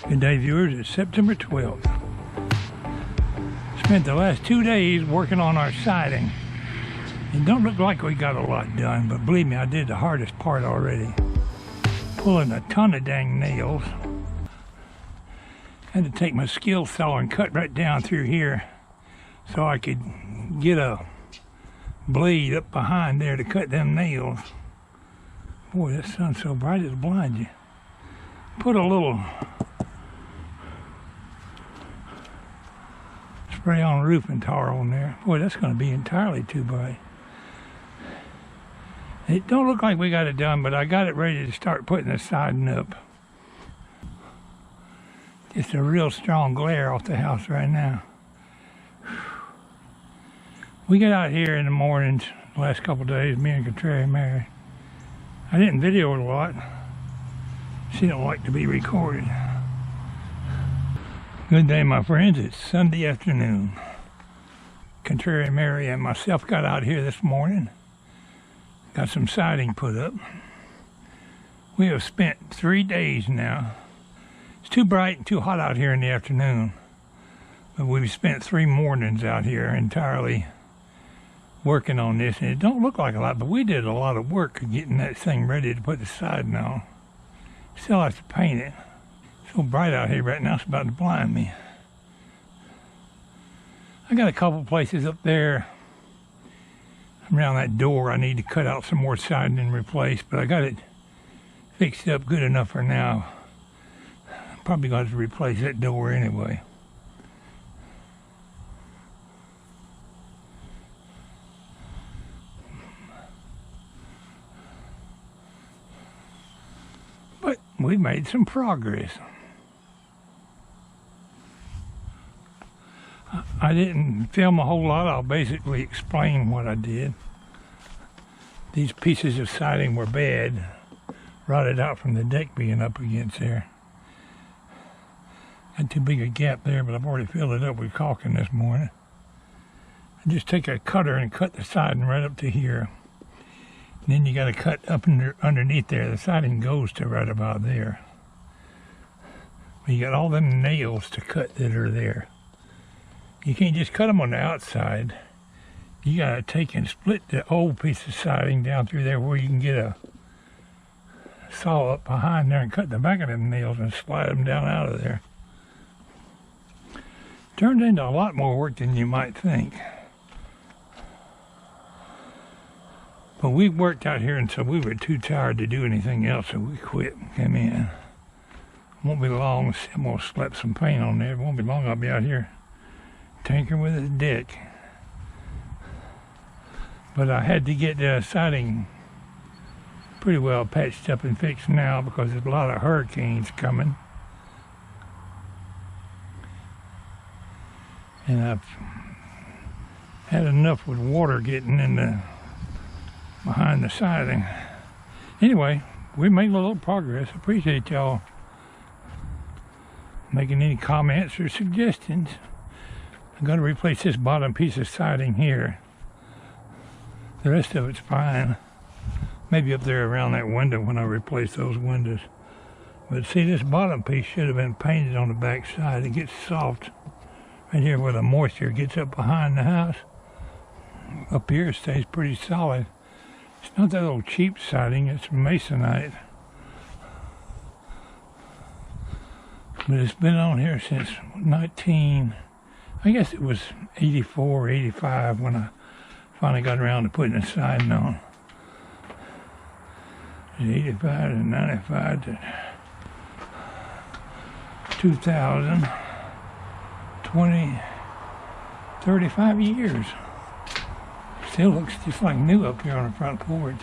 Good day, viewers. It's September 12th. Spent the last 2 days working on our siding. It don't look like we got a lot done, but believe me, I did the hardest part already. Pulling a ton of dang nails. Had to take my skill saw and cut right down through here so I could get a blade up behind there to cut them nails. Boy, that sun's so bright it'll blind you. Put a little spray on roofing tar on there. Boy, that's going to be entirely too bright. It don't look like we got it done, but I got it ready to start putting the siding up. Just a real strong glare off the house right now. We get out here in the mornings the last couple of days, me and Contrary Mary. I didn't video it a lot. She don't like to be recorded. Good day, my friends. It's Sunday afternoon. Contrary Mary and myself got out here this morning. Got some siding put up. We have spent 3 days now. It's too bright and too hot out here in the afternoon. But we've spent 3 mornings out here entirely working on this. And it don't look like a lot, but we did a lot of work getting that thing ready to put the siding on. Still have to paint it. It's so bright out here right now, it's about to blind me. I got a couple places up there around that door I need to cut out some more siding and replace, but I got it fixed up good enough for now. I'm probably going to replace that door anyway. But we made some progress. I didn't film a whole lot. I'll basically explain what I did. These pieces of siding were bad, rotted out from the deck being up against there. Had too big a gap there, but I've already filled it up with caulking this morning. I just take a cutter and cut the siding right up to here. And then you got to cut up underneath there. The siding goes to right about there. But you got all them nails to cut that are there. You can't just cut them on the outside. You got to take and split the old piece of siding down through there where you can get a saw up behind there and cut the back of them nails and slide them down out of there. Turned into a lot more work than you might think. But we worked out here until we were too tired to do anything else, so we quit and came in. Won't be long, I'm going to slap some paint on there. It won't be long, I'll be out here tinkering with the deck. But I had to get the siding pretty well patched up and fixed now because there's a lot of hurricanes coming. And I've had enough with water getting in the behind the siding. Anyway, we made a little progress. Appreciate y'all making any comments or suggestions. I'm going to replace this bottom piece of siding here. The rest of it's fine. Maybe up there around that window when I replace those windows. But see, this bottom piece should have been painted on the back side. It gets soft right here where the moisture gets up behind the house. Up here it stays pretty solid. It's not that old cheap siding, it's masonite. But it's been on here since I guess it was 84 or 85 when I finally got around to putting the siding on. 85 to 95 to 2000, 20, 35 years. Still looks just like new up here on the front porch.